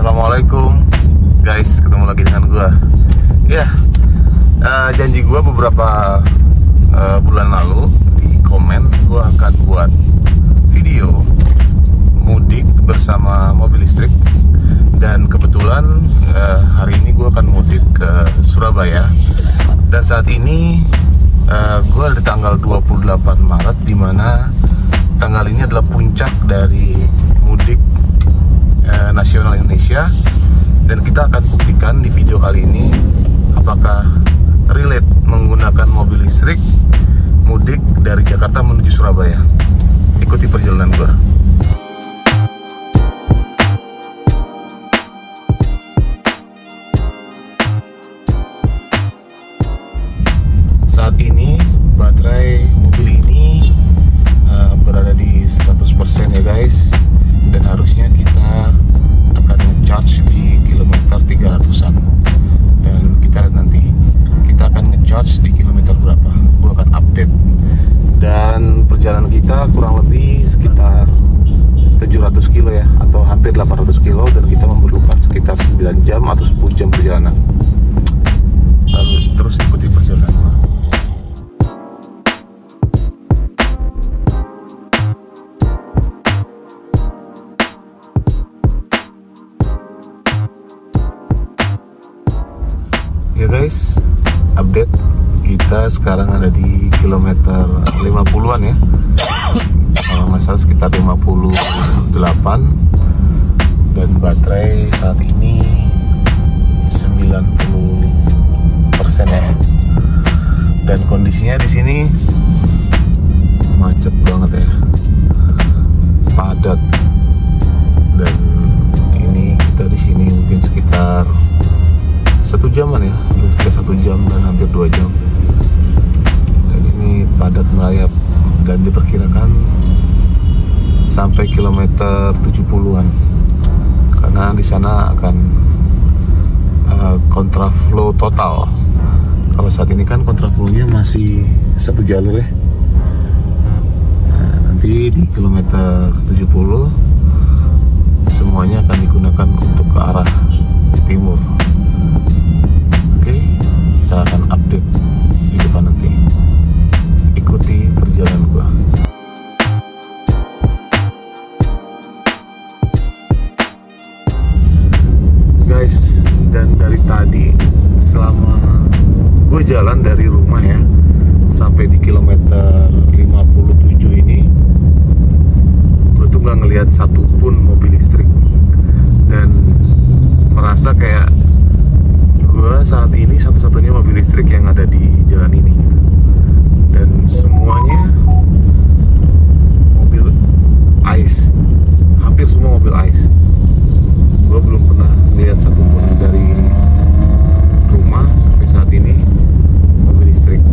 Assalamualaikum guys, ketemu lagi dengan gua. Janji gua beberapa bulan lalu di komen gua akan buat video mudik bersama mobil listrik. Dan kebetulan hari ini gua akan mudik ke Surabaya. Dan saat ini gua di tanggal 28 Maret, dimana tanggal ini adalah puncak dari mudik nasional Indonesia, dan kita akan buktikan di video kali ini apakah relate menggunakan mobil listrik mudik dari Jakarta menuju Surabaya. Ikuti perjalanan gua. Saat ini baterai mobil ini berada di 100% ya guys, dan harusnya kita akan nge-charge di kilometer 300-an. Dan kita lihat nanti kita akan nge-charge di kilometer berapa, gua akan update. Dan perjalanan kita kurang lebih sekitar 700 kilo ya, atau hampir 800 kilo, dan kita memerlukan sekitar 9 jam atau 10 jam perjalanan. Lalu terus ikuti perjalanan gua. Ya guys, update, kita sekarang ada di kilometer 50-an ya, kalau nggak salah sekitar 58, dan baterai saat ini 90% ya. Dan kondisinya di sini macet banget ya, padat. Dan ini kita di sini mungkin sekitar 1 jaman ya, sekitar 1 jam dan hampir 2 jam. Dan ini padat merayap, dan diperkirakan sampai kilometer 70-an, karena di sana akan kontraflow total. Kalau saat ini kan kontraflow-nya masih 1 jalur ya. Nah, nanti di kilometer 70 semuanya akan digunakan untuk ke arah timur. Kita akan update di depan nanti. Ikuti perjalanan gua. Guys, dan dari tadi selama gue jalan dari rumah ya sampai di kilometer 57 ini, gue tuh gak ngelihat satupun mobil listrik, dan merasa kayak gue saat ini satu-satunya mobil listrik yang ada di jalan ini gitu. Dan semuanya mobil ICE, hampir semua mobil ICE. Gue belum pernah lihat satupun dari rumah sampai saat ini mobil listrik.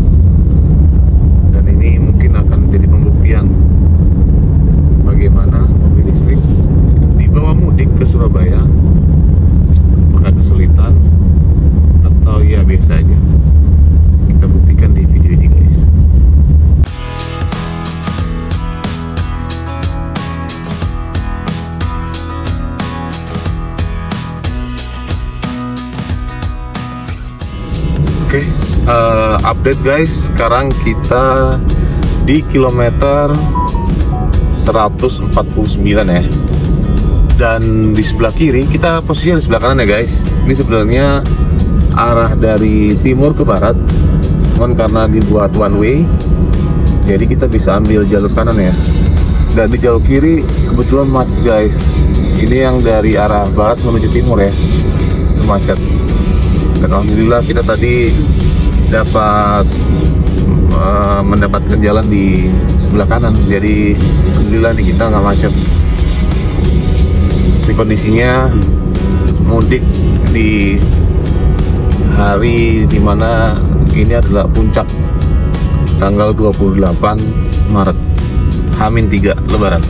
Dan ini mungkin akan menjadi pembuktian bagaimana mobil listrik dibawa mudik ke Surabaya apakah kesulitan atau ya biasa aja. Kita buktikan di video ini guys. Oke, update guys. Sekarang kita di kilometer 149 ya. Dan di sebelah kiri, kita posisinya di sebelah kanan ya guys. Ini sebenarnya arah dari timur ke barat, cuman karena dibuat one way, jadi kita bisa ambil jalur kanan ya. Dan di jalur kiri kebetulan macet guys. Ini yang dari arah barat menuju timur ya, itu macet. Dan alhamdulillah kita tadi dapat mendapatkan jalan di sebelah kanan, jadi alhamdulillah nih kita nggak macet. Di kondisinya mudik di hari dimana ini adalah puncak, tanggal 28 Maret, H-3 Lebaran.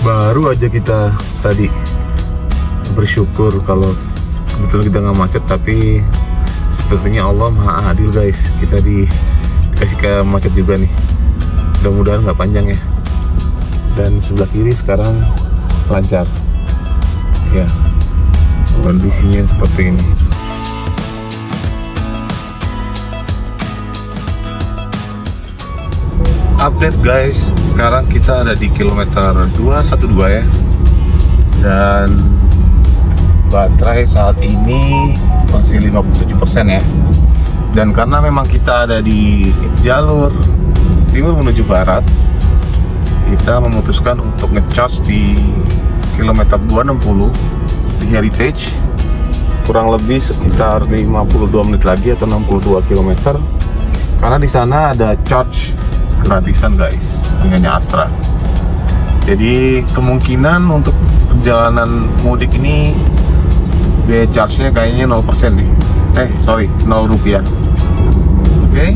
Baru aja kita tadi bersyukur kalau kebetulan kita nggak macet, tapi Sepertinya Allah maha adil guys, kita dikasih ke macet juga nih. Mudah-mudahan nggak panjang ya. Dan sebelah kiri sekarang lancar ya, kondisinya seperti ini. Update guys, sekarang kita ada di kilometer 212 ya, dan baterai saat ini masih 57% ya. Dan karena memang kita ada di jalur timur menuju barat, kita memutuskan untuk ngecharge di kilometer 260 di Heritage, kurang lebih sekitar 52 menit lagi atau 62 km, karena di sana ada charge gratisan guys, punyanya Astra. Jadi kemungkinan untuk perjalanan mudik ini biaya charge-nya kayaknya 0% nih. 0 rupiah. Oke,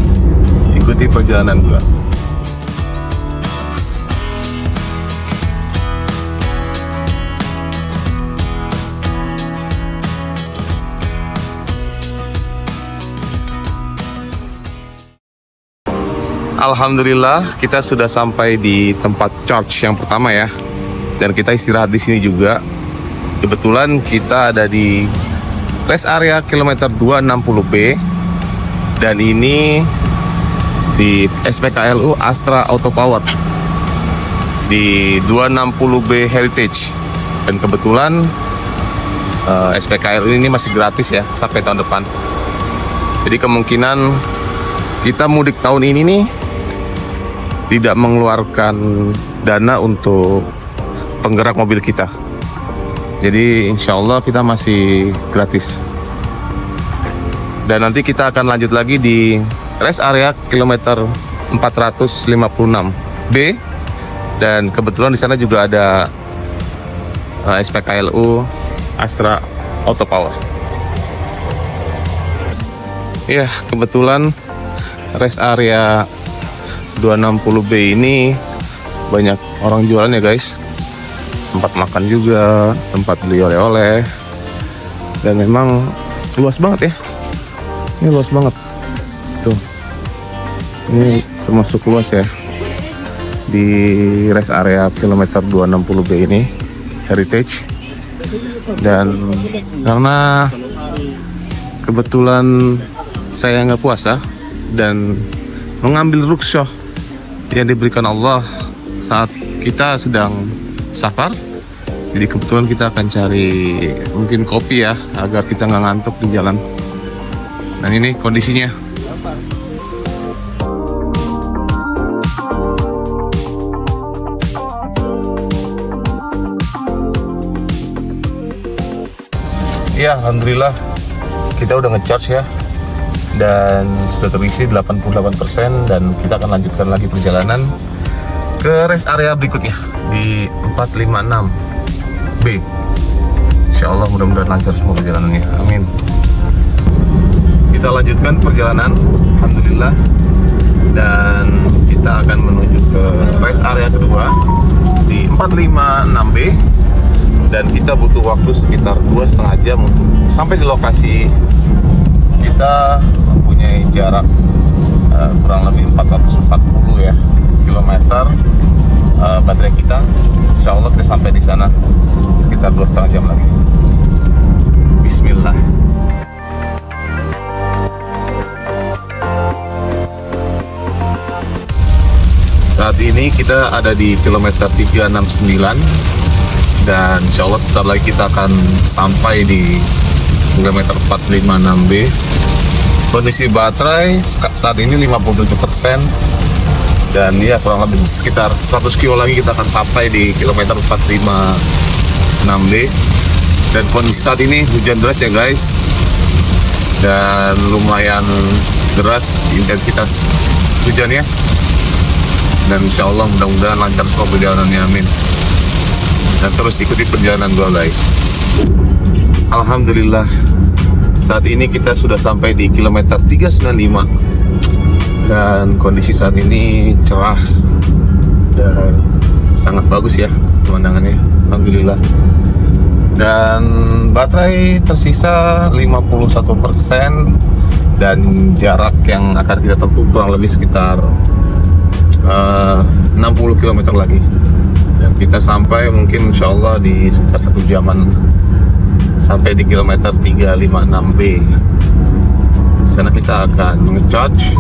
ikuti perjalanan gua. Alhamdulillah kita sudah sampai di tempat charge yang pertama ya, dan kita istirahat di sini juga. Kebetulan kita ada di rest area kilometer 260B, dan ini di SPKLU Astra Auto Power di 260B Heritage. Dan kebetulan SPKLU ini masih gratis ya sampai tahun depan. Jadi kemungkinan kita mudik tahun ini nih tidak mengeluarkan dana untuk penggerak mobil kita. Jadi insya Allah kita masih gratis. Dan nanti kita akan lanjut lagi di rest area kilometer 456B, dan kebetulan di sana juga ada SPKLU Astra Auto Power. Ya, kebetulan rest area 260B ini banyak orang jualan ya guys. Tempat makan juga, tempat beli oleh-oleh, dan memang luas banget ya. Ini luas banget tuh, ini termasuk luas ya di rest area kilometer 260B ini Heritage. Dan karena kebetulan saya nggak puasa dan mengambil rukhsah yang diberikan Allah saat kita sedang safar, jadi kebetulan kita akan cari mungkin kopi ya, agar kita nggak ngantuk di jalan. Dan ini kondisinya. Ya, alhamdulillah kita udah ngecharge ya, dan sudah terisi 88%, dan kita akan lanjutkan lagi perjalanan ke rest area berikutnya di 456B. Insya Allah mudah-mudahan lancar semua perjalanannya, amin. Kita lanjutkan perjalanan, alhamdulillah, dan kita akan menuju ke rest area kedua di 456B, dan kita butuh waktu sekitar 2,5 jam untuk sampai di lokasi. Kita mempunyai jarak kurang lebih 440 ya kilometer baterai kita. Insya Allah kita sampai di sana sekitar 2,5 jam lagi. Bismillah. Saat ini kita ada di kilometer 369, dan insya Allah sebentar lagi kita akan sampai di kilometer 456B. Kondisi baterai saat ini 57%, dan ya kurang lebih sekitar 100 kilo lagi kita akan sampai di kilometer 456B. Dan kondisi saat ini hujan deras ya guys, dan lumayan deras intensitas hujannya. Dan insya Allah mudah-mudahan lancar semua perjalanannya, amin. Dan terus ikuti perjalanan gua guys. Alhamdulillah, saat ini kita sudah sampai di kilometer 395, dan kondisi saat ini cerah dan sangat bagus ya pemandangannya, alhamdulillah. Dan baterai tersisa 51%, dan jarak yang akan kita tempuh kurang lebih sekitar 60 km lagi, dan kita sampai mungkin insya Allah di sekitar 1 jaman sampai di kilometer 356B. Di sana kita akan nge-charge,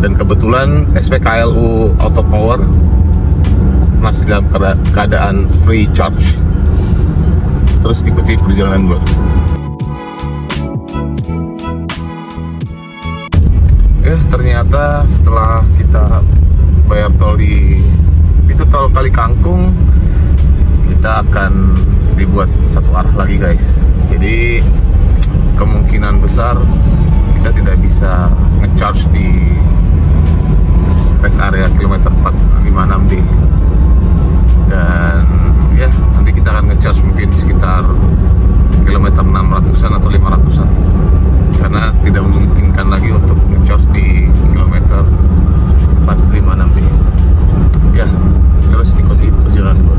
dan kebetulan SPKLU Auto Power masih dalam keadaan free charge. Terus ikuti perjalanan gue. Ternyata setelah kita bayar tol di itu tol Kali Kangkung, kita akan dibuat satu arah lagi guys. Jadi kemungkinan besar kita tidak bisa nge-charge di rest area kilometer 456D, dan ya nanti kita akan nge-charge mungkin sekitar kilometer 600-an atau 500-an, karena tidak memungkinkan lagi untuk nge-charge di kilometer 456B. Ya, terus ikuti perjalanan gue.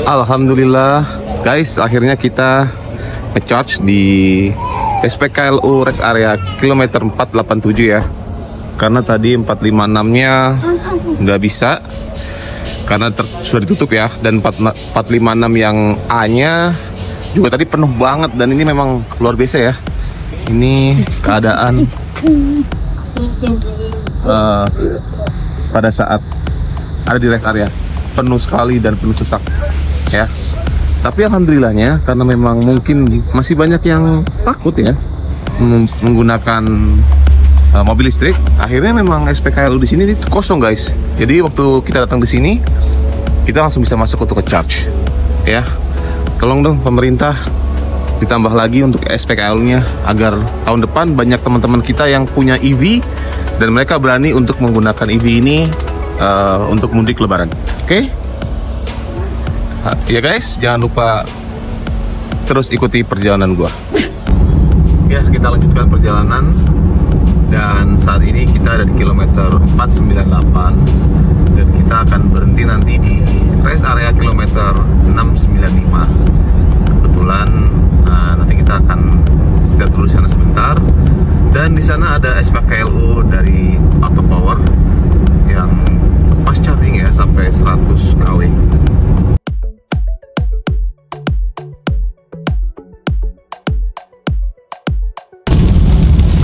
Alhamdulillah guys, akhirnya kita nge-charge di SPKLU rest area kilometer 487 ya. Karena tadi 456-nya nggak bisa, karena sudah ditutup ya, dan 456 yang A-nya juga tadi penuh banget, dan ini memang luar biasa ya. Ini keadaan pada saat ada di rest area penuh sekali dan penuh sesak ya. Tapi alhamdulillahnya, karena memang mungkin masih banyak yang takut ya menggunakan mobil listrik, akhirnya memang SPKLU di sini kosong guys. Jadi waktu kita datang di sini, kita langsung bisa masuk untuk ke-charge ya. Tolong dong pemerintah ditambah lagi untuk SPKLU-nya, agar tahun depan banyak teman-teman kita yang punya EV dan mereka berani untuk menggunakan EV ini untuk mudik lebaran. Oke? Ya guys, jangan lupa terus ikuti perjalanan gua. Ya, kita lanjutkan perjalanan. Dan saat ini kita ada di kilometer 498, dan kita akan berhenti nanti di rest area kilometer 695. Kebetulan nanti kita akan istirahat dulu sana sebentar, dan di sana ada SPKLU dari Auto Power yang fast charging ya, sampai 100 kW.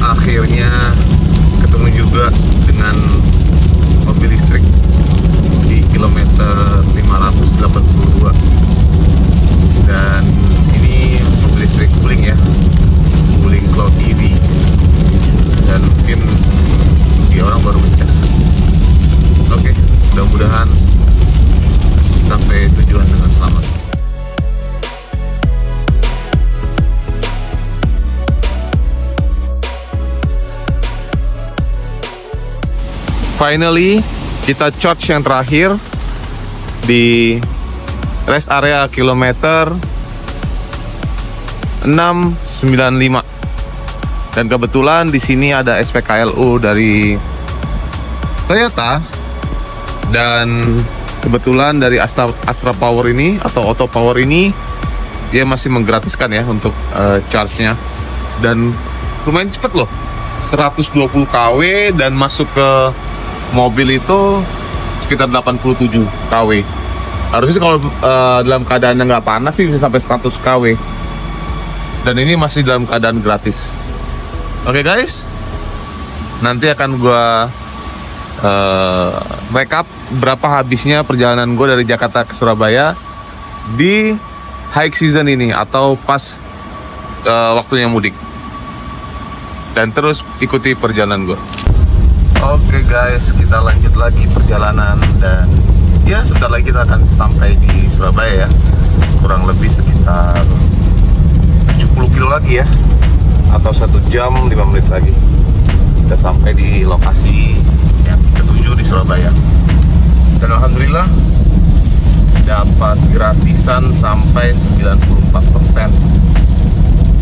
Akhirnya ketemu juga dengan mobil listrik di kilometer 582, dan ini mobil listrik Wuling ya, Wuling Cloud EV, dan mungkin dia orang baru ngecas. Oke, mudah-mudahan sampai tujuan dengan selamat. Finally, kita charge yang terakhir di rest area kilometer 695. Dan kebetulan di sini ada SPKLU dari Toyota, dan kebetulan dari Astra Power ini atau Auto Power ini dia masih menggratiskan ya untuk charge-nya, dan lumayan cepet loh, 120 kW, dan masuk ke mobil itu sekitar 87 kW. Harusnya kalau dalam keadaan yang nggak panas sih bisa sampai 100 kW. Dan ini masih dalam keadaan gratis. Oke guys, nanti akan gua recap berapa habisnya perjalanan gue dari Jakarta ke Surabaya di high season ini atau pas waktunya mudik. Dan terus ikuti perjalanan gue. Oke guys, kita lanjut lagi perjalanan, dan ya sebentar lagi kita akan sampai di Surabaya ya. Kurang lebih sekitar 70 kilo lagi ya, atau 1 jam 5 menit lagi kita sampai di lokasi yang ketujuh di Surabaya. Dan alhamdulillah dapat gratisan sampai 94%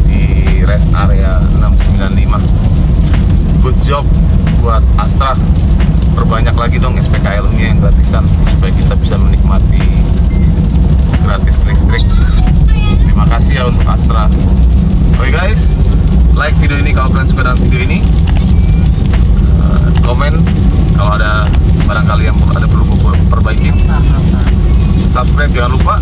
di rest area 695. Good job buat Astra, perbanyak lagi dong SPKLU-nya yang gratisan supaya kita bisa menikmati gratis listrik. Terima kasih ya untuk Astra. Oke guys, like video ini kalau kalian suka dengan video ini, komen kalau ada barangkali yang perlu perbaikin, subscribe jangan lupa.